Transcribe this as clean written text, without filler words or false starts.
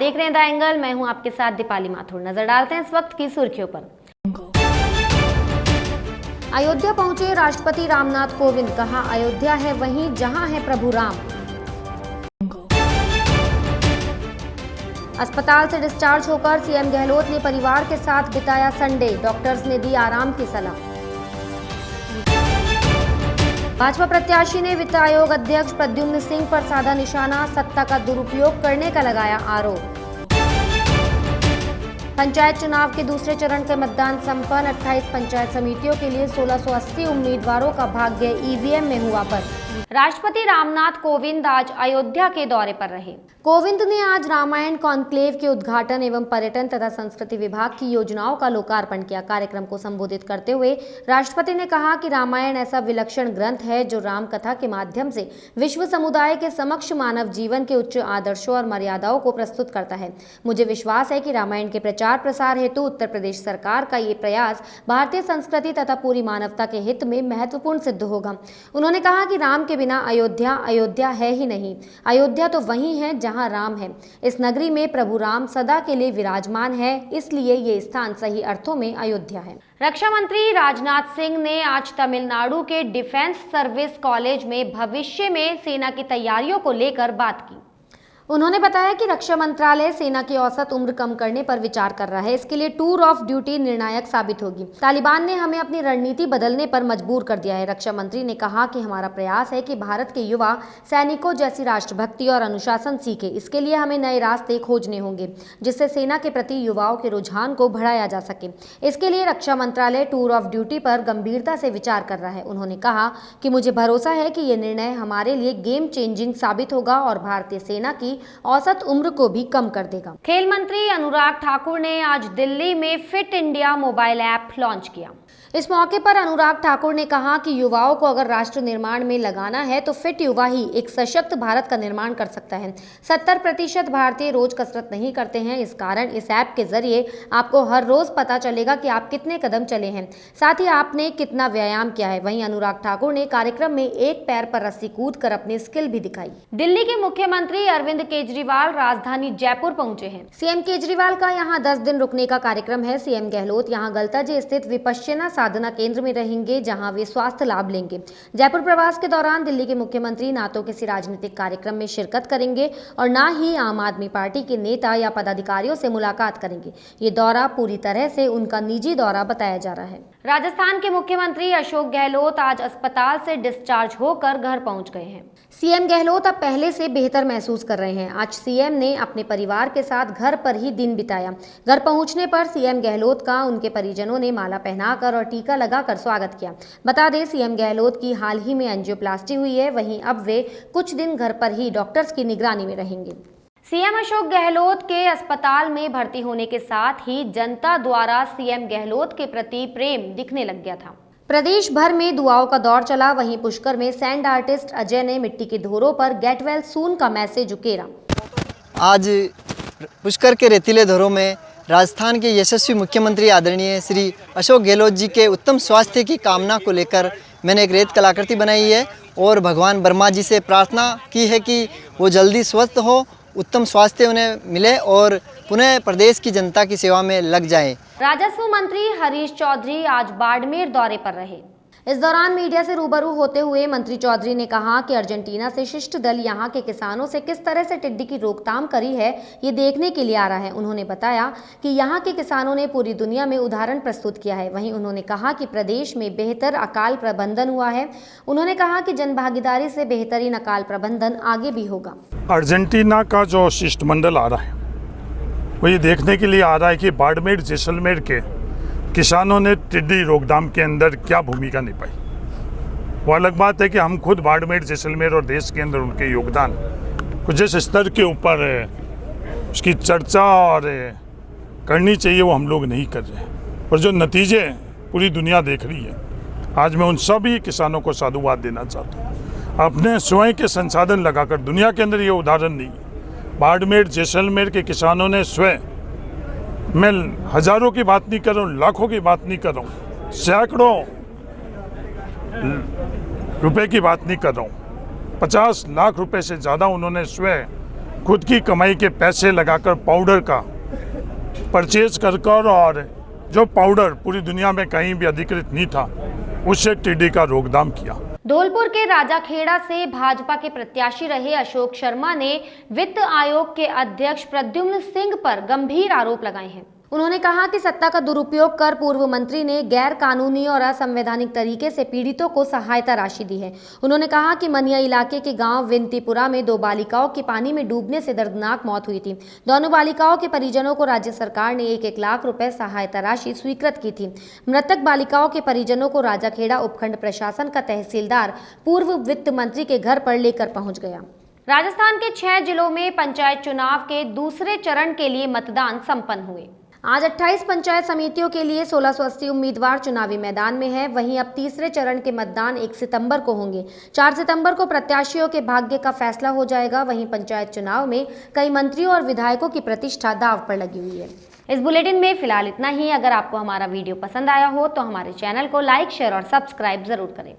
देख रहे हैं द एंगल, मैं हूं आपके साथ दीपाली माथुर। नजर डालते हैं इस वक्त की सुर्खियों पर। अयोध्या पहुंचे राष्ट्रपति रामनाथ कोविंद, कहा अयोध्या है वहीं जहां है प्रभु राम। अस्पताल से डिस्चार्ज होकर सीएम गहलोत ने परिवार के साथ बिताया संडे, डॉक्टर्स ने दी आराम की सलाह। भाजपा प्रत्याशी ने वित्त आयोग अध्यक्ष प्रद्युम्न सिंह पर साधा निशाना, सत्ता का दुरुपयोग करने का लगाया आरोप। पंचायत चुनाव के दूसरे चरण के मतदान संपन्न, 28 पंचायत समितियों के लिए 1680 उम्मीदवारों का भाग्य ईवीएम में हुआ बंद। राष्ट्रपति रामनाथ कोविंद आज अयोध्या के दौरे पर रहे। कोविंद ने आज रामायण कॉन्क्लेव के उद्घाटन एवं पर्यटन तथा संस्कृति विभाग की योजनाओं का लोकार्पण किया। कार्यक्रम को संबोधित करते हुए राष्ट्रपति ने कहा कि रामायण ऐसा विलक्षण ग्रंथ है जो राम कथा के माध्यम से विश्व समुदाय के समक्ष मानव जीवन के उच्च आदर्शों और मर्यादाओं को प्रस्तुत करता है। मुझे विश्वास है कि रामायण के प्रचार प्रसार हेतु उत्तर प्रदेश सरकार का ये प्रयास भारतीय संस्कृति तथा पूरी मानवता के हित में महत्वपूर्ण सिद्ध होगा। उन्होंने कहा कि राम के बिना अयोध्या अयोध्या है ही नहीं। अयोध्या तो वही है जहां राम है। इस नगरी में प्रभु राम सदा के लिए विराजमान है, इसलिए ये स्थान सही अर्थों में अयोध्या है। रक्षा मंत्री राजनाथ सिंह ने आज तमिलनाडु के डिफेंस सर्विस कॉलेज में भविष्य में सेना की तैयारियों को लेकर बात की। उन्होंने बताया कि रक्षा मंत्रालय सेना की औसत उम्र कम करने पर विचार कर रहा है। इसके लिए टूर ऑफ ड्यूटी निर्णायक साबित होगी। तालिबान ने हमें अपनी रणनीति बदलने पर मजबूर कर दिया है। रक्षा मंत्री ने कहा कि हमारा प्रयास है कि भारत के युवा सैनिकों जैसी राष्ट्रभक्ति और अनुशासन सीखे। इसके लिए हमें नए रास्ते खोजने होंगे जिससे सेना के प्रति युवाओं के रुझान को बढ़ाया जा सके। इसके लिए रक्षा मंत्रालय टूर ऑफ ड्यूटी पर गंभीरता से विचार कर रहा है। उन्होंने कहा कि मुझे भरोसा है कि ये निर्णय हमारे लिए गेम चेंजिंग साबित होगा और भारतीय सेना की औसत उम्र को भी कम कर देगा। खेल मंत्री अनुराग ठाकुर ने आज दिल्ली में fit India mobile app launch किया। इस मौके पर अनुराग ठाकुर ने कहा कि युवाओं को अगर राष्ट्र निर्माण में लगाना है तो फिट युवा ही एक सशक्त भारत का निर्माण कर सकता है। 70% भारतीय रोज कसरत नहीं करते हैं। इस कारण इस ऐप के जरिए आपको हर रोज पता चलेगा कि आप कितने कदम चले हैं, साथ ही आपने कितना व्यायाम किया है। वहीं अनुराग ठाकुर ने कार्यक्रम में एक पैर पर रस्सी कूद कर अपनी स्किल भी दिखाई। दिल्ली के मुख्यमंत्री अरविंद केजरीवाल राजधानी जयपुर पहुंचे हैं। सीएम केजरीवाल का यहाँ 10 दिन रुकने का कार्यक्रम है। सीएम गहलोत यहाँ गलताजी स्थित विपश्यना साधना केंद्र में रहेंगे, जहां वे स्वास्थ्य लाभ लेंगे। जयपुर प्रवास के दौरान दिल्ली के मुख्यमंत्री ना तो किसी राजनीतिक कार्यक्रम में शिरकत करेंगे और ना ही आम आदमी पार्टी के नेता या पदाधिकारियों से मुलाकात करेंगे। ये दौरा पूरी तरह से उनका निजी दौरा बताया जा रहा है। राजस्थान के मुख्यमंत्री अशोक गहलोत आज अस्पताल से डिस्चार्ज होकर घर पहुंच गए हैं। सीएम गहलोत अब पहले से बेहतर महसूस कर रहे हैं। आज सीएम ने अपने परिवार के साथ घर पर ही दिन बिताया। घर पहुंचने पर सीएम गहलोत का उनके परिजनों ने माला पहनाकर और टीका लगाकर स्वागत किया। बता दें, सीएम गहलोत की हाल ही में एंजियोप्लास्टी हुई है। वहीं अब वे कुछ दिन घर पर ही डॉक्टर्स की निगरानी में रहेंगे। सीएम अशोक गहलोत के अस्पताल में भर्ती होने के साथ ही जनता द्वारा सीएम गहलोत के प्रति प्रेम दिखने लग गया था। प्रदेश भर में दुआओं का दौर चला। वहीं पुष्कर में सैंड आर्टिस्ट अजय ने मिट्टी के धोरों पर गेट वेल सून का मैसेज उकेरा। आज पुष्कर के रेतीले धोरों में राजस्थान के यशस्वी मुख्यमंत्री आदरणीय श्री अशोक गहलोत जी के उत्तम स्वास्थ्य की कामना को लेकर मैंने एक रेत कलाकृति बनाई है और भगवान ब्रह्मा जी से प्रार्थना की है कि वो जल्दी स्वस्थ हो, उत्तम स्वास्थ्य उन्हें मिले और पुनः प्रदेश की जनता की सेवा में लग जाएं। राजस्व मंत्री हरीश चौधरी आज बाड़मेर दौरे पर रहे। इस दौरान मीडिया से रूबरू होते हुए मंत्री चौधरी ने कहा कि अर्जेंटीना से शिष्ट दल यहां के किसानों से किस तरह से टिड्डी की रोकथाम करी है, ये देखने के लिए आ रहा है। उन्होंने बताया कि यहां के किसानों ने पूरी दुनिया में उदाहरण प्रस्तुत किया है। वहीं उन्होंने कहा कि प्रदेश में बेहतर अकाल प्रबंधन हुआ है। उन्होंने कहा कि जनभागीदारी से बेहतरीन अकाल प्रबंधन आगे भी होगा। अर्जेंटीना का जो शिष्टमंडल आ रहा है वो ये देखने के लिए आ रहा है कि बाड़मेर जैसलमेर के किसानों ने टिड्डी रोकथाम के अंदर क्या भूमिका निभाई। वो अलग बात है कि हम खुद बाड़मेर जैसलमेर और देश के अंदर उनके योगदान को जिस स्तर के ऊपर उसकी चर्चा और करनी चाहिए वो हम लोग नहीं कर रहे, और जो नतीजे पूरी दुनिया देख रही है। आज मैं उन सभी किसानों को साधुवाद देना चाहता हूँ। अपने स्वयं के संसाधन लगाकर, दुनिया के अंदर ये उदाहरण नहीं है, बाड़मेर जैसलमेर के किसानों ने स्वयं, मैं हजारों की बात नहीं कर रहा हूँ, लाखों की बात नहीं कर रहा हूँ, सैकड़ों रुपए की बात नहीं कर रहा हूँ, 50 लाख रुपए से ज़्यादा उन्होंने स्वयं खुद की कमाई के पैसे लगाकर पाउडर का परचेज कर और जो पाउडर पूरी दुनिया में कहीं भी अधिकृत नहीं था, उससे टिड्डी का रोकथाम किया। धौलपुर के राजाखेड़ा से भाजपा के प्रत्याशी रहे अशोक शर्मा ने वित्त आयोग के अध्यक्ष प्रद्युम्न सिंह पर गंभीर आरोप लगाए हैं। उन्होंने कहा कि सत्ता का दुरुपयोग कर पूर्व मंत्री ने गैर कानूनी और असंवैधानिक तरीके से पीड़ितों को सहायता राशि दी है। उन्होंने कहा कि मनिया इलाके के गांव विनतीपुरा में 2 बालिकाओं की पानी में डूबने से दर्दनाक मौत हुई थी। दोनों बालिकाओं के परिजनों को राज्य सरकार ने 1-1 लाख रुपए सहायता राशि स्वीकृत की थी। मृतक बालिकाओं के परिजनों को राजाखेड़ा उपखंड प्रशासन का तहसीलदार पूर्व वित्त मंत्री के घर पर लेकर पहुंच गया। राजस्थान के 6 जिलों में पंचायत चुनाव के दूसरे चरण के लिए मतदान संपन्न हुए। आज 28 पंचायत समितियों के लिए 1680 उम्मीदवार चुनावी मैदान में हैं। वहीं अब तीसरे चरण के मतदान 1 सितंबर को होंगे। 4 सितंबर को प्रत्याशियों के भाग्य का फैसला हो जाएगा। वहीं पंचायत चुनाव में कई मंत्रियों और विधायकों की प्रतिष्ठा दांव पर लगी हुई है। इस बुलेटिन में फिलहाल इतना ही। अगर आपको हमारा वीडियो पसंद आया हो तो हमारे चैनल को लाइक, शेयर और सब्सक्राइब जरूर करें।